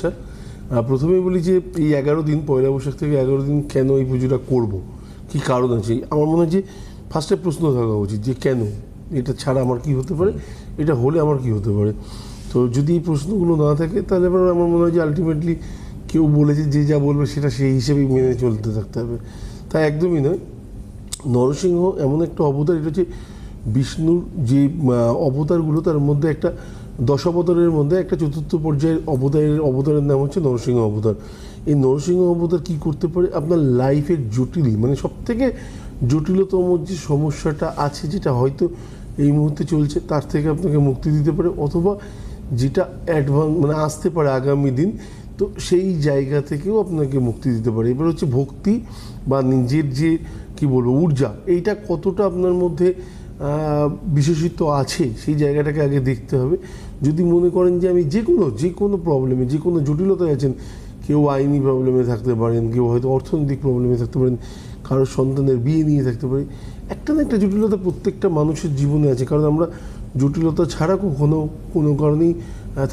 আসা। প্রথমেই বলি যে এই 11 দিন, পয়লা বৈশাখ থেকে 11 দিন কেন এই পুজোটা করব, কী কারণ আছে। আমার মনে হয় যে ফার্স্টে প্রশ্ন থাকা উচিত যে কেন, এটা ছাড়া আমার কি হতে পারে, এটা হলে আমার কি হতে পারে। তো যদি এই প্রশ্নগুলো না থাকে তাহলে এবার আমার মনে হয় যে আলটিমেটলি কেউ বলেছে যে যা বলবে সেটা সেই হিসেবেই মেনে চলতে থাকতে হবে। তাই একদমই নয়। নরসিংহ এমন একটা অবতার, এটা হচ্ছে বিষ্ণুর যে অবতারগুলো তার মধ্যে একটা, 10 অবতারের মধ্যে একটা চতুর্থ পর্যায়ের অবতারের নাম হচ্ছে নরসিংহ অবতার। এই নরসিংহ অবতার কী করতে পারে, আপনার লাইফের জটিল, মানে সবথেকে জটিলতম যে সমস্যাটা আছে, যেটা হয়তো এই মুহূর্তে চলছে, তার থেকে আপনাকে মুক্তি দিতে পারে, অথবা যেটা মানে আসতে পারে আগামী দিন, তো সেই জায়গা থেকেও আপনাকে মুক্তি দিতে পারে। এবার হচ্ছে ভক্তি বা নিজের যে কি বলবো ঊর্জা, এইটা কতটা আপনার মধ্যে বিশেষিত আছে, সেই জায়গাটাকে আগে দেখতে হবে। যদি মনে করেন যে আমি যে কোনো প্রবলেমে, যে কোনো জটিলতায় আছেন, কেউ আইনি প্রবলেমে থাকতে পারেন, কেউ হয়তো অর্থনৈতিক প্রবলেমে থাকতে পারেন, কারোর সন্তানের বিয়ে নিয়ে থাকতে পারে, একটা না একটা জটিলতা প্রত্যেকটা মানুষের জীবনে আছে। কারণ আমরা জটিলতা ছাড়া কোনো কারণেই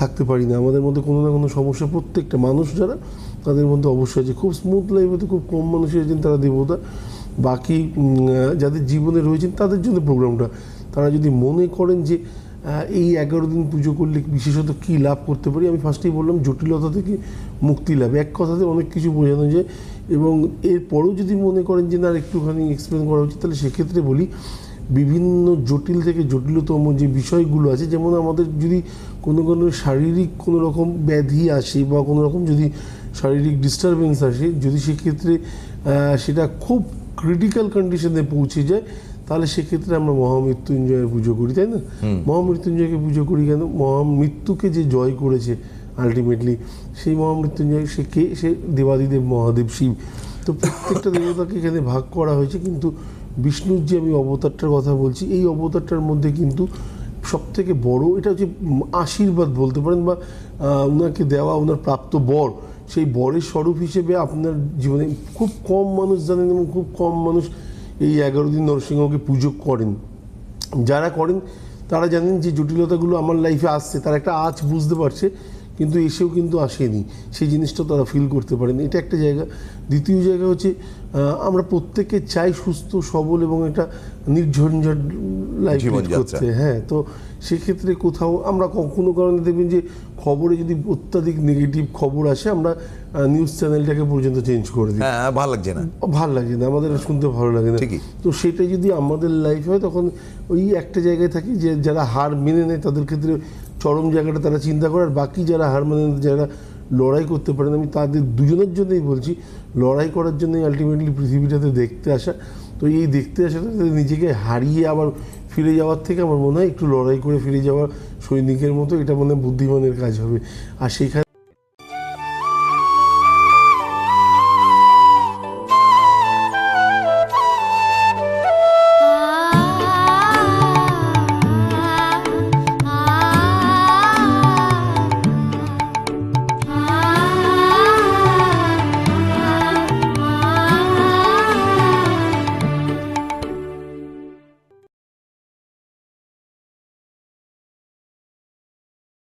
থাকতে পারি না। আমাদের মধ্যে কোনো না কোনো সমস্যা প্রত্যেকটা মানুষ যারা, তাদের মধ্যে অবশ্যই আছে। খুব স্মুথ লাইফ হতে খুব কম মানুষই আছেন তারা দেবতা। বাকি যাদের জীবনে রয়েছেন তাদের জন্য প্রোগ্রামটা। তারা যদি মনে করেন যে এই 11 দিন পুজো করলে বিশেষত কী লাভ করতে পারি, আমি ফার্স্টেই বললাম জটিলতা থেকে মুক্তি লাভ, এক কথাতে অনেক কিছু বোঝানো যায়। এবং এরপরেও যদি মনে করেন যে না একটুখানি এক্সপ্লেন করা উচিত, তাহলে সেক্ষেত্রে বলি বিভিন্ন জটিল থেকে জটিলতম যে বিষয়গুলো আছে, যেমন আমাদের যদি কোনো শারীরিক কোনো রকম ব্যাধি আসে বা কোনো রকম যদি শারীরিক ডিস্টারবেন্স আসে, যদি সেক্ষেত্রে সেটা খুব ক্রিটিক্যাল কন্ডিশনে পৌঁছে যায়, তাহলে সেক্ষেত্রে আমরা মহামৃত্যুঞ্জয়ের পুজো করি, তাই না? মহামৃত্যুঞ্জয়কে পুজো করি কেন? মহামৃত্যুকে যে জয় করেছে আলটিমেটলি, সেই মহামৃত্যুঞ্জয় সে কে? সে দেবাদিদেব মহাদেব শিব। তো প্রত্যেকটা দেবতাকে এখানে ভাগ করা হয়েছে, কিন্তু বিষ্ণুর যে আমি অবতারটার কথা বলছি, এই অবতারটার মধ্যে কিন্তু সবথেকে বড় এটা হচ্ছে আশীর্বাদ বলতে পারেন, বা ওনাকে দেওয়া ওনার প্রাপ্ত বর, সেই বরের স্বরূপ হিসেবে আপনার জীবনে খুব কম মানুষ জানেন এবং খুব কম মানুষ এই 11 দিন নরসিংহকে পুজো করেন। যারা করেন তারা জানেন যে জটিলতাগুলো আমার লাইফে আসছে, তারা একটা আজ বুঝতে পারছে, কিন্তু এসেও কিন্তু আসেনি, সেই জিনিসটা তারা ফিল করতে পারেন। এটা একটা জায়গা। দ্বিতীয় জায়গা হচ্ছে আমরা প্রত্যেকে চাই সুস্থ সবল এবং একটা নির্ঝঞ্ঝাট লাইফ করতে। হ্যাঁ, তো সেক্ষেত্রে কোথাও আমরা কোনো কারণে দেখবেন যে খবরে যদি অত্যাধিক নেগেটিভ খবর আসে, আমরা নিউজ চ্যানেলটাকে পর্যন্ত চেঞ্জ করে দিই। ভালো লাগছে না, আমাদের শুনতে ভালো লাগে না। তো সেটা যদি আমাদের লাইফ হয়, তখন ওই একটা জায়গায় থাকি যে যারা হার মেনে নেয় তাদের ক্ষেত্রে চরম জায়গাটা তারা চিন্তা করে, আর বাকি যারা হার মানে যারা লড়াই করতে পারেন, আমি তাদের দুজনের জন্যই বলছি, লড়াই করার জন্যই আলটিমেটলি পৃথিবীটাতে দেখতে আসা। তো এই দেখতে আসাটা নিজেকে হারিয়ে আবার ফিরে যাওয়ার থেকে আমার মনে হয় একটু লড়াই করে ফিরে যাওয়া সৈনিকের মতো, এটা মনে হয় বুদ্ধিমানের কাজ হবে। আর সেখানে